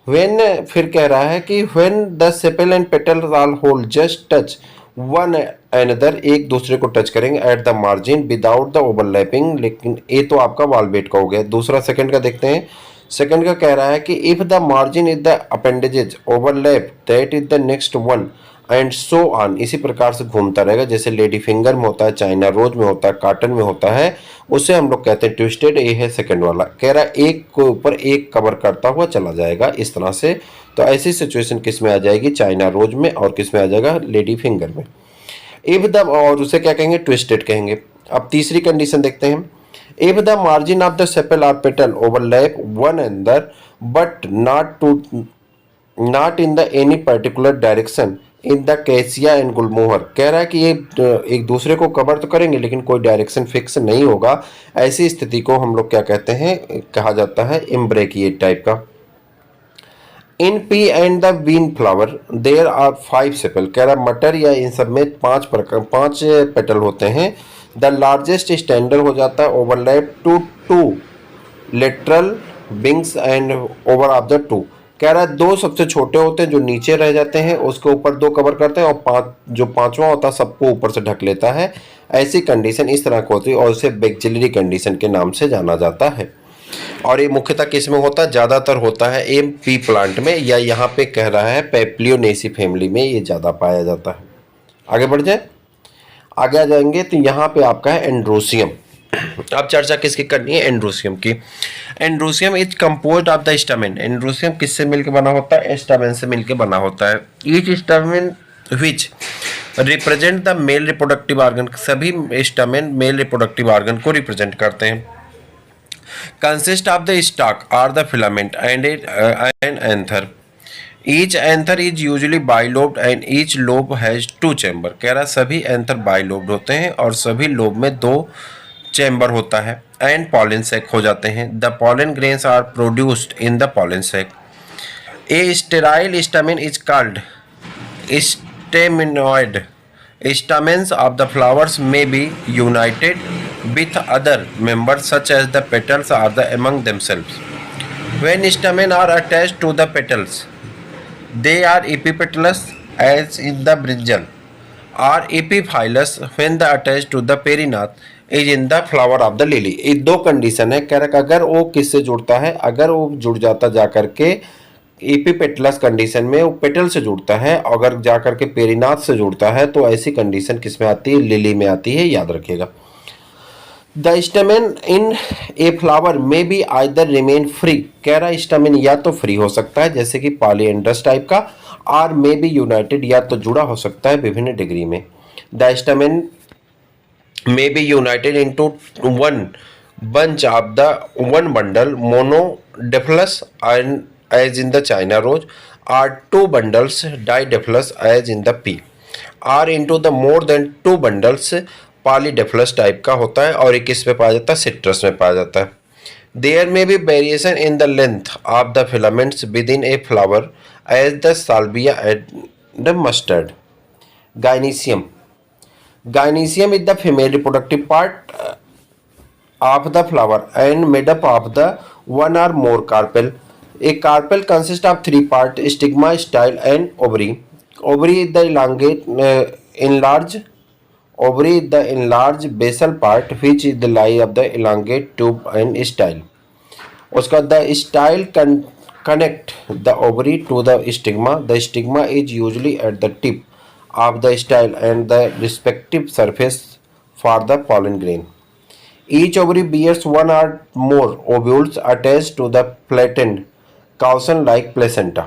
S1: व्हेन, फिर कह रहा है कि when the sepal and petals are hold just touch one another, एक दूसरे को टच करेंगे at the margin without the overlapping, लेकिन ये तो आपका वाल्वेट का हो गया। दूसरा सेकंड का देखते हैं। सेकंड का कह रहा है कि if the margin is the appendages overlap that is the next one and so on, इसी प्रकार से घूमता रहेगा। जैसे लेडी फिंगर में होता है, चाइना रोज में होता है, कॉटन में होता है, उसे हम लोग कहते हैं ट्विस्टेड। ये है सेकंड वाला। कह रहा है एक के ऊपर एक कवर करता हुआ चला जाएगा इस तरह से। तो ऐसी सिचुएशन किस में आ जाएगी, चाइना रोज में, और किस में आ जाएगा, लेडी फिंगर में। इफ द, और उसे क्या कहेंगे, ट्विस्टेड कहेंगे। अब तीसरी कंडीशन देखते हैं। If the margin of the sepal और petal overlap one another but not in the any particular direction in the cassia and gulmohar, कह रहा है कि ये एक दूसरे को कवर तो करेंगे लेकिन कोई डायरेक्शन फिक्स नहीं होगा। ऐसी स्थिति को हम लोग क्या कहते हैं, कहा जाता है इम्ब्रेकिएट टाइप का। In pea and the bean flower there are 5 sepal, कह रहा मटर या इन सब में 5 पेटल होते हैं। द लार्जेस्ट स्टैंडर्ड हो जाता है overlap two lateral wings and over of the two, कह रहा है 2 सबसे छोटे होते हैं जो नीचे रह जाते हैं, उसके ऊपर 2 कवर करते हैं, और 5 जो 5वां होता है सबको ऊपर से ढक लेता है। ऐसी कंडीशन इस तरह की होती है और इसे बैक्सिलरी कंडीशन के नाम से जाना जाता है। और ये मुख्यतः किस में होता है, ज़्यादातर होता है एम पी प्लांट में, या यहाँ पे कह रहा है पेप्लियोनेसी फैमिली में ये ज़्यादा पाया जाता है। आगे बढ़ जाए, आगे आ जाएंगे तो यहाँ पे आपका है एंड्रोसियम। अब चर्चा किसकी करनी है, एंड्रोसियम की। Androecium is composed of the stamen, androecium किससे मिलकर बना होता है, स्टामेन से मिलकर बना होता है। Each stamen which represent the male reproductive organ, सभी स्टामेन मेल रिप्रोडक्टिव ऑर्गन को रिप्रेजेंट करते हैं। Consist of the stalk or the filament and an anther, each anther is usually bilobed and each lobe has 2 chamber, कह रहा सभी anther bilobed होते हैं और सभी लोब में 2 चैम्बर होता है। एंड पॉलन सैक हो जाते हैं। The pollen grains are produced in the pollen sac. A sterile stamen is called staminode. Stamens of the flowers may be united with other members such as the petals are the among themselves. When stamens are attached to the petals, they are epipetalous as in the brinjal, or epiphyllous when the attached to the perianth is in the flower of the lily. ये 2 condition है। कह रहा अगर वो किससे जुड़ता है, अगर वो जुड़ जाता जा करके एपिपेटलस कंडीशन में, वो पेटल से जुड़ता है, अगर जाकर के पेरिनाथ से जुड़ता है तो ऐसी कंडीशन किस में आती है, लिली में आती है, याद रखिएगा। The stamen in a flower में बी आइदर रिमेन फ्री, कह रहा है स्टेमेन या तो फ्री हो सकता है जैसे कि पॉलीएंड्रस टाइप का, और मे बी यूनाइटेड या तो जुड़ा हो सकता है विभिन्न डिग्री में। The stamen may be united into one bunch of the one bundle monodiphilous and as in the China rose, or 2 bundles didiphilous as in the pea, or into the more than 2 bundles polydiphilous type का होता है, और ये किस में पाया जाता है, सिट्रस में पाया जाता है। There may be variation in the length of the filaments within a flower as the salvia and the mustard. Gynoecium. Gynoecium is the female reproductive part of the flower and made up of the one or more carpel. A carpel consists of 3 parts: stigma, style, and ovary. Ovary is the enlarged basal part which is the lie of the elongate tube and style. उसका the style connect the ovary to the stigma. The stigma is usually at the tip of the style and the respective surface for the pollen grain. Each ovary bears 1 or more ovules attached to the flattened caution-like placenta.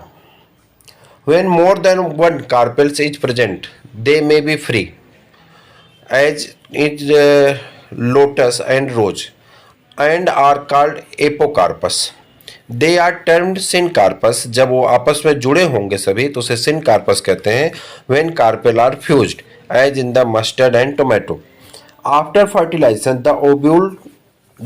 S1: When more than 1 carpel is present, they may be free, as is lotus and rose, and are called apocarpus. They are termed syncarpous, जब वो आपस में जुड़े होंगे सभी तो उसे syncarpous कहते हैं। When carpel are fused, as in the mustard and tomato. After fertilization, the ovule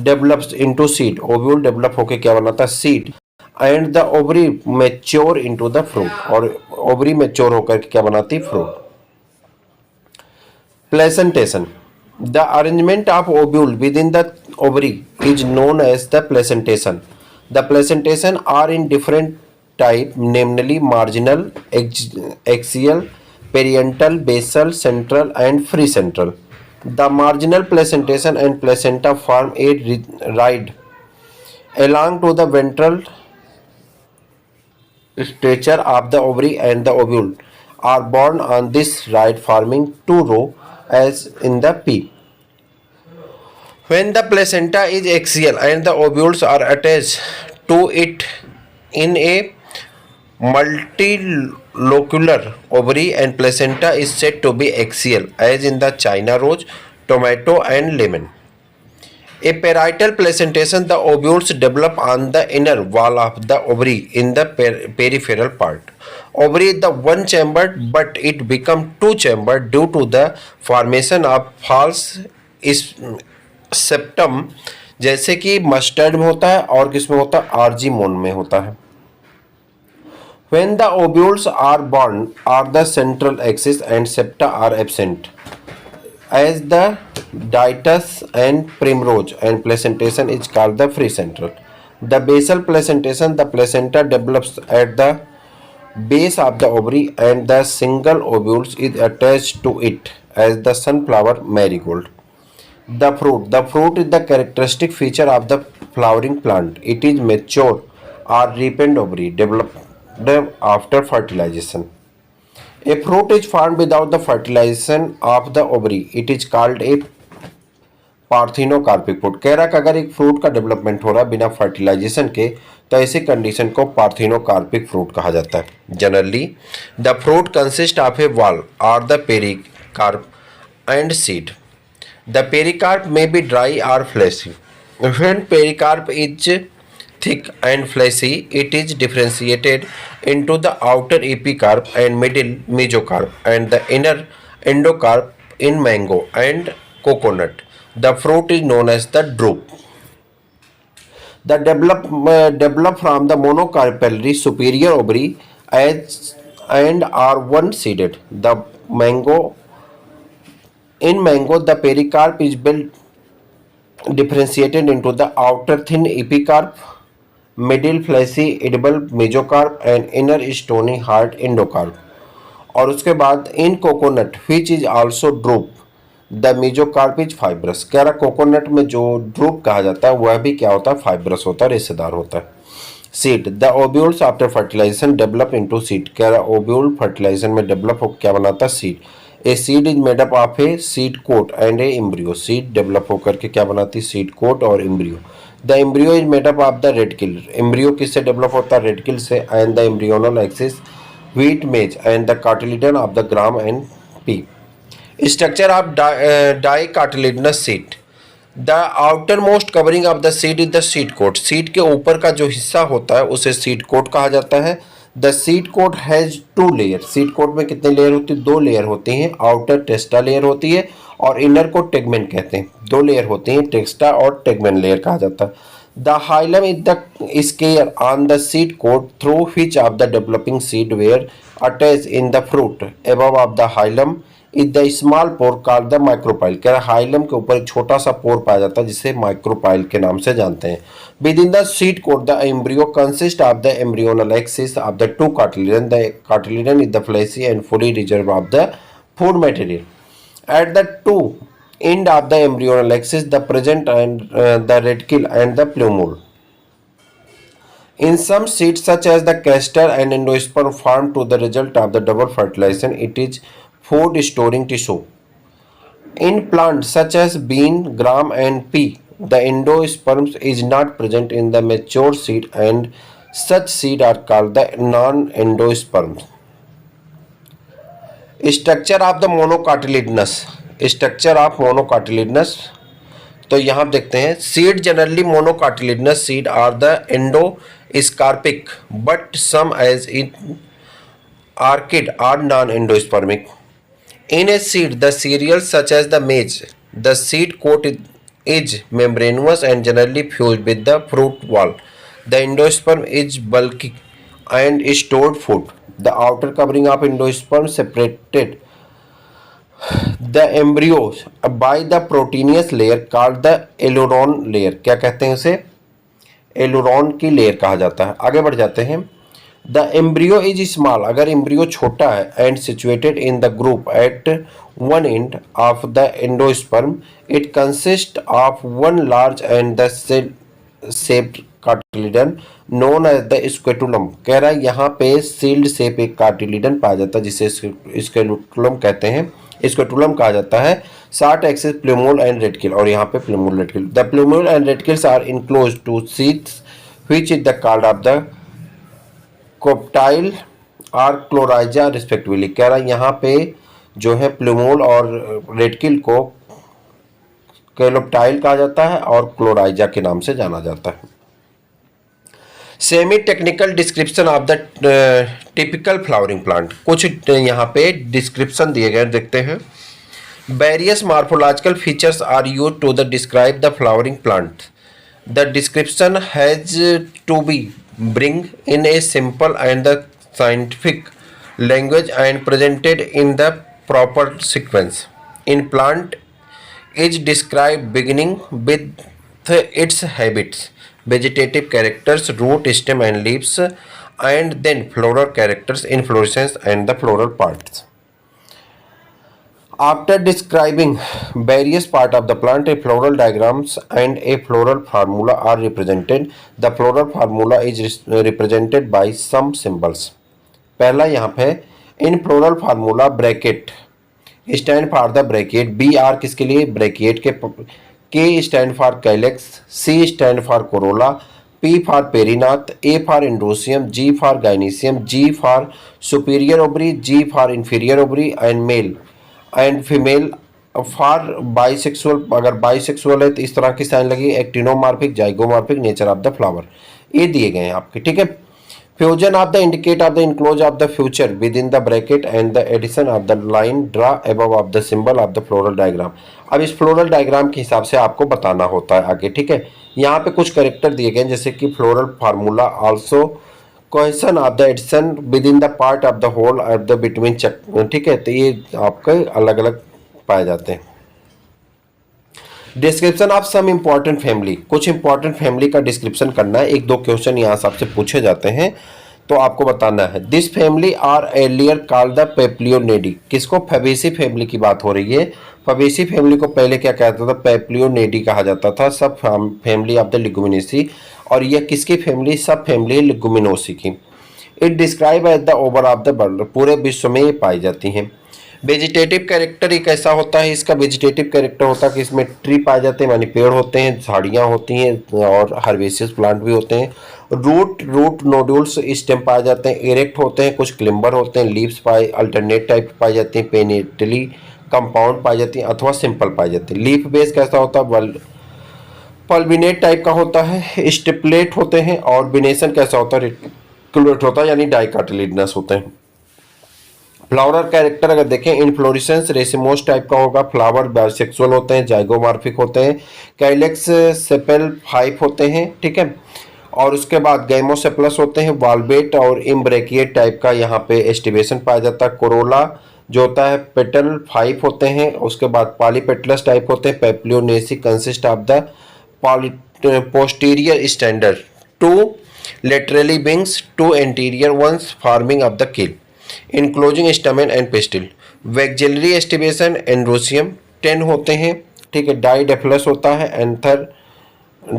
S1: develops into seed. Ovule develop होके क्या बनाता है? Seed. And the ovary mature into the fruit. और ovary mature होकर के क्या बनाती है? Fruit. Placentation. The arrangement of ovule within the ovary is known as the placentation. The placentation are in different type, namely marginal, axial, parietal, basal, central, and free central. The marginal placentation and placenta form a ride along to the ventral structure of the ovary, and the ovule are born on this ride, forming two rows as in the P. When the placenta is axial and the ovules are attached to it in a multilocular ovary, and placenta is said to be axial as in the China rose, tomato, and lemon. A parietal placentation, the ovules develop on the inner wall of the ovary in the peripheral part. Ovary is the one chambered, but it become two chambered due to the formation of false septum, जैसे कि mustard में होता है और किसमें होता है? Argemone में होता है. When the ovules are born, are the central axis and septa are absent, as the diatus and primrose, and placentation is called the free central. The basal placentation, the placenta develops at the base of the ovary, and the single ovules is attached to it as the sunflower marigold. The fruit is the characteristic feature of the flowering plant. It is mature or ripened ovary developed after fertilization. A fruit is formed without the fertilization of the ovary. It is called a parthenocarpic fruit. कह रहा कि अगर एक fruit का development हो रहा है बिना फर्टिलाइजेशन के, तो ऐसी कंडीशन को पार्थिनोकार्पिक फ्रूट कहा जाता है. Generally the fruit consist of a wall और the pericarp and seed. The pericarp may be dry or fleshy. When pericarp is thick and fleshy, it is differentiated into the outer epicarp and middle mesocarp, and the inner endocarp in mango and coconut. The fruit is known as the drupe. The develop from the monocarpellary superior ovary as and are one-seeded. In mango, the pericarp is built differentiated into the outer thin epicarp, middle fleshy edible mesocarp, and inner stony hard endocarp. और उसके बाद in coconut, which is also drupe, the mesocarp is fibrous. कह रहा coconut में जो drupe कहा जाता है वह भी क्या होता है? फाइब्रस होता है, रेशेदार होता है. Seed. The ovules after fertilisation develop into seed. कह रहा ओव्यूल फर्टिलाइजेशन में डेवलप हो क्या बनाता है? Seed. A seed is made up of a seed coat and a embryo. Seed develop होकर के क्या बनाती है? सीड कोट और embryo. The embryo is made up of the radicle. Embryo किससे डेवलप होता है? रेडिकल से. And the embryonal axis wheat maize and the cotyledon of the gram and pea. Structure of dicotyledonous seed. The outermost covering of the seed is the seed coat. Seed के ऊपर का जो हिस्सा होता है उसे सीड कोट कहा जाता है. The seed coat has two layer. Seed coat में कितने लेयर होती है? दो लेयर होती हैं. आउटर टेस्टा लेयर होती है और इनर को टेगमेन कहते हैं. दो लेयर होती हैं, टेक्स्टा और टेगमेन लेयर कहा जाता है. The hilum is the scar on the seed coat through which of the developing seed were attach in the fruit. Above of the hilum is the small pore called the micropyle. कह रहा hilum के ऊपर एक छोटा सा पोर पाया जाता है जिसे माइक्रोपाइल के नाम से जानते हैं. Within the seed coat the embryo consist of the embryonal axis of the two cotyledon. The cotyledon is the fleshy and fully reserve of the food material. At the two end of the embryonal axis the present and the radicle and the plumule. In some seeds such as the castor and endosperm formed to the result of the double fertilization, it is food storing tissue. In plants such as bean, gram and pea, the endosperm is not present in the mature seed and such seed are called the non-endosperms. Structure of the monocotyledonous. Structure of monocotyledonous. तो यहाँ देखते हैं seed generally monocotyledonous seed are the endospermic but some as in orchid are non endospermic. In a seed, the cereals such as the maize, the seed coat is membranous and generally fused with the fruit wall. The endosperm is bulky and stored food. The outer covering of endosperm separated the embryos by the proteinous layer called the aileron layer. क्या कहते हैं उसे? Aleurone की layer कहा जाता है। आगे बढ़ जाते हैं। द एम्ब्रियो इज स्मॉल, अगर एम्ब्रियो छोटा है, and situated in the group at one end of the endosperm, it consist of one large and the cell shaped cotyledon known as the scutellum. कह रहा है यहाँ पे सील्ड शेप एक कार्टिलिडन पाया जाता है जिसे स्क्वेटुलम कहते हैं, स्क्वेटुलम कहा जाता है। Short axis plumule and radicle, और यहाँ पे plumule radicle. The plumule and radicles are enclose to sheaths which is the called of the coleoptile और क्लोराइजा रिस्पेक्टिवली। कह रहा है यहाँ पे जो है प्लूमोल और रेटिकल को कोप्टाइल कहा जाता है और क्लोराइजा के नाम से जाना जाता है। Semi technical description of the typical flowering plant, कुछ यहाँ पे डिस्क्रिप्शन दिए गए देखते हैं। Various morphological features are used to the describe the flowering plant. The description has to be bring in a simple and the scientific language and presented in the proper sequence. In plant is described beginning with its habits, vegetative characters, root, stem and leaves, and then floral characters, inflorescence and the floral parts. After describing various parts of the plant, a floral diagrams and a floral formula are represented. The floral formula is represented by some symbols. पहला यहाँ पे इन floral formula bracket stand for the bracket, BR किसके लिए? bracket के, K stand for calyx, C stand for corolla, P for perianth, A for endoecium, G for gynoecium, G for superior ovary, G for inferior ovary and male and female for bisexual. अगर bisexual है तो इस तरह की sign लगी, actinomorphic, zygomorphic, nature of the flower, ये दिए गए हैं आपके, ठीक है। Fusion of the indicate of the enclose of the future within the bracket and the addition of the line draw above of the symbol of the floral diagram. अब इस floral diagram के हिसाब से आपको बताना होता है आगे, ठीक है। यहाँ पे कुछ करेक्टर दिए गए जैसे कि floral formula also cohesion of the adhesion within the part of the whorl of the between चक, ठीक है। तो ये आपके अलग अलग पाए जाते हैं। Description of some important family, कुछ इंपॉर्टेंट फैमिली का डिस्क्रिप्शन करना है। एक दो क्वेश्चन यहाँ से आपसे पूछे जाते हैं तो आपको बताना है। This family are earlier called the papilionoideae. किसको? फैबेसी फैमिली की बात हो रही है। फैबेसी फैमिली को पहले क्या कहता था? पेप्लियोनेडी कहा जाता था। सब फैमिली ऑफ द लिगुमिनेसी, और यह किसकी फैमिली? सब फैमिली लिगुमिनोसी की। It describe as the over of the world, पूरे विश्व में ये पाई जाती हैं। वेजिटेटिव कैरेक्टर एक ऐसा होता है, इसका वेजिटेटिव कैरेक्टर होता है कि इसमें ट्री पाए जाते हैं, मानी पेड़ होते हैं, झाड़ियाँ होती हैं और हर्बेसियस प्लांट भी होते हैं। रूट नोड्यूल्स स्टेम पाए जाते हैं, इरेक्ट होते हैं, कुछ क्लिम्बर होते हैं, लीव्स पाए अल्टरनेट टाइप पाई जाती हैं, पेनिटली कंपाउंड पाई जाती हैं अथवा सिंपल पाई जाती है। लीफ बेस कैसा होता है? पल्बिनेट टाइप का होता है, स्टिपलेट होते हैं, और बिनेशन कैसा होता है? रेटिकुलेट होता है, यानी डाइकाटिलिडनस होते हैं। फ्लावर कैरेक्टर अगर देखें, इनफ्लोरेसेंस रेसिमोस टाइप का होगा, फ्लावर बाइसेक्सुअल होते हैं, जाइगोमॉर्फिक होते हैं, कैलेक्स सेपेल 5 होते हैं, ठीक है। और उसके बाद गैमोसेप्लस होते हैं, वाल्वेट और इम्ब्रेकिएट टाइप का यहाँ पे एस्टिवेशन पाया जाता है। कोरोला जो होता है पेटल 5 होते हैं। उसके बाद पॉलीपेटलस टाइप होते हैं। Papilionaceae consist of the posterior standard, 2 laterally wings, 2 anterior ones forming of the keel, enclosing stamen and pistil. Vexillary estivation androecium 10 होते हैं, ठीक है। डाइडेफलस होता है, एंथर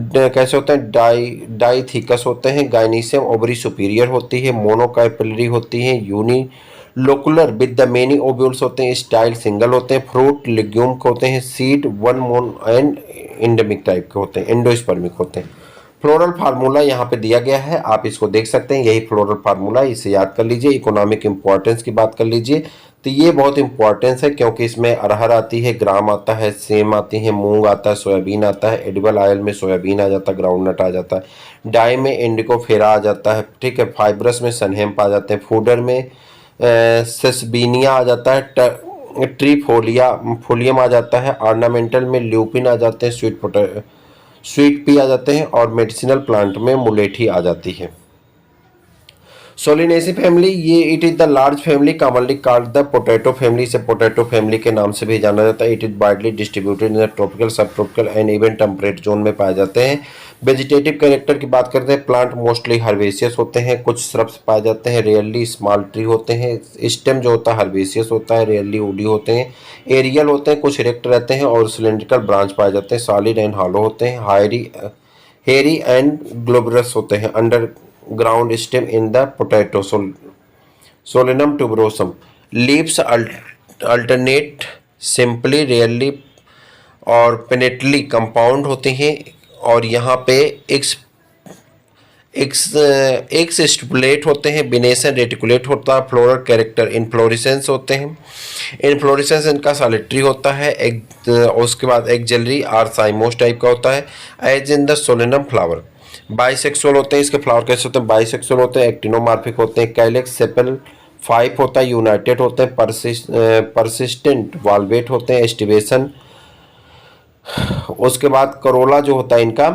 S1: कैसे होते हैं? डाइथिकस होते हैं। गाइनीशियम ओवरी सुपीरियर होती है, मोनोकाइपलरी होती है, unilocular with the many ovules होते हैं, स्टाइल सिंगल होते हैं, फ्रूट लिग्यूम होते हैं, सीड 1 मोन एंड इंडेमिक टाइप के होते हैं, एंडोस्पर्मिक होते हैं। फ्लोरल फार्मूला यहाँ पे दिया गया है, आप इसको देख सकते हैं, यही फ्लोरल फार्मूला, इसे याद कर लीजिए। इकोनॉमिक इंपॉर्टेंस की बात कर लीजिए तो ये बहुत इंपॉर्टेंस है क्योंकि इसमें अरहर आती है, ग्राम आता है, सेम आती है, मूंग आता है, सोयाबीन आता है, एडिबल ऑयल में सोयाबीन आ जाता है, ग्राउंडनट आ जाता है, डाई में इंडिको फेरा आ जाता है, ठीक है। फाइब्रस में सनहेम्प आ जाते हैं, फूडर में सेसबीनिया आ जाता है, फोलियम आ जाता है। ऑर्नामेंटल में ल्यूपिन आ जाते हैं, स्वीट पी आ जाते हैं, और मेडिसिनल प्लांट में मुलेठी आ जाती है। सोलिनेसी फैमिली, ये it is the large family commonly called the potato family, से पोटैटो फैमिली के नाम से भी जाना जाता है। It is widely distributed in the tropical, subtropical and even temperate zone में पाए जाते हैं। वेजिटेटिव कैरेक्टर की बात करते हैं, प्लांट मोस्टली हर्बेसियस होते हैं, कुछ श्रब्स पाए जाते हैं, रेयरली स्मॉल ट्री होते हैं। स्टेम जो होता है हर्बेसियस होता है, रेयरली वुडी होते हैं, एरियल होते हैं, कुछ इरेक्ट रहते हैं, और सिलेंड्रिकल ब्रांच पाए जाते हैं, सॉलिड एंड हॉलो होते हैं, हेरी एंड ग्लोबरस होते हैं। Under ground stem in the potato, Solanum tuberosum. Leaves alternate, simply, rarely और पेनेटली कंपाउंड होते हैं, और यहाँ पे एक्स स्टिपुलेट होते हैं, बिनेशन रेटिकुलेट होता है, फ्लोरल कैरेक्टर इनफ्लोरेसेंस होते हैं। इनफ्लोरेसेंस इनका सॉलिटरी होता है, उसके बाद एक्जेलरी आर साइमोस टाइप का होता है, as in the solanum flower. Bisexual होते हैं, इसके फ्लावर कैसे होते हैं, बाइसेक्सुअल होते हैं, एक्टिनोमार्फिक होते हैं, कैलेक्स सेपल 5 होता है, यूनाइटेड होते हैं, परसिस्टेंट वाल्वेट होते हैं, एस्टिवेशन। उसके बाद करोला जो होता है इनका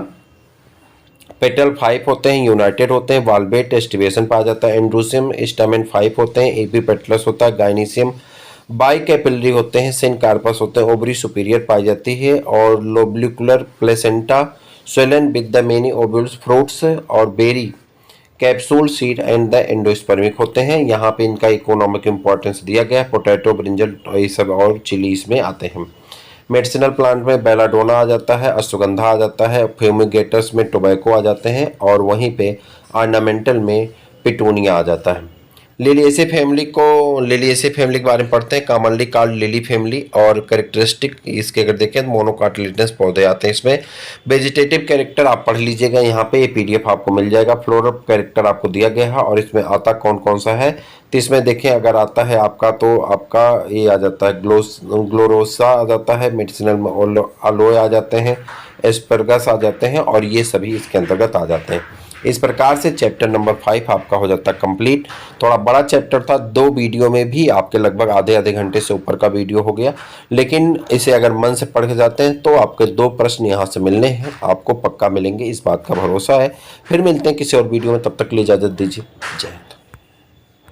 S1: पेटल 5 होते हैं, यूनाइटेड होते हैं, वाल्वेट, एस्टिवेशन पाया जाता है। एंड्रोसियम स्टैमेन 5 होते हैं, एपीपेटलस होता है, गाइनीसियम बाई कैपिलरी होते हैं, सिन कार्पस होते हैं, ओवरी सुपीरियर पाई जाती है, और लोब्लिकुलर placenta swollen with the many ovules, fruits और berry, capsule, seed and the endospermic होते हैं। यहाँ पे इनका इकोनॉमिक इंपॉर्टेंस दिया गया है। पोटैटो, ब्रिंजल, ये सब और चिलीज में आते हैं। मेडिसिनल प्लांट में बेलाडोना आ जाता है, अश्वगंधा आ जाता है, फ्यूमिगेटर्स में टोबैको आ जाते हैं, और वहीं पे ऑर्नामेंटल में पिटूनिया आ जाता है। लिलिएसी फैमिली के बारे में पढ़ते हैं, कॉमनली कॉल्ड लिली फैमिली, और कैरेक्टरिस्टिक इसके अगर देखें तो मोनोकाटिलिडनस पौधे आते हैं इसमें। वेजिटेटिव कैरेक्टर आप पढ़ लीजिएगा, यहाँ पे पीडीएफ आपको मिल जाएगा। फ्लोरल कैरेक्टर आपको दिया गया है, और इसमें आता कौन कौन सा है, तो इसमें देखें अगर आता है आपका, तो आपका ये आ जाता है ग्लोरोसा आ जाता है, मेडिसिनल में अलोए आ जाते हैं, एस्परगस आ जाते हैं, और ये सभी इसके अंतर्गत आ जाते हैं। इस प्रकार से चैप्टर नंबर 5 आपका हो जाता है कंप्लीट। थोड़ा बड़ा चैप्टर था, 2 वीडियो में भी आपके लगभग आधे घंटे से ऊपर का वीडियो हो गया, लेकिन इसे अगर मन से पढ़ के जाते हैं तो आपके 2 प्रश्न यहाँ से मिलने हैं, आपको पक्का मिलेंगे, इस बात का भरोसा है। फिर मिलते हैं किसी और वीडियो में, तब तक के लिए इजाज़त दीजिए। जय।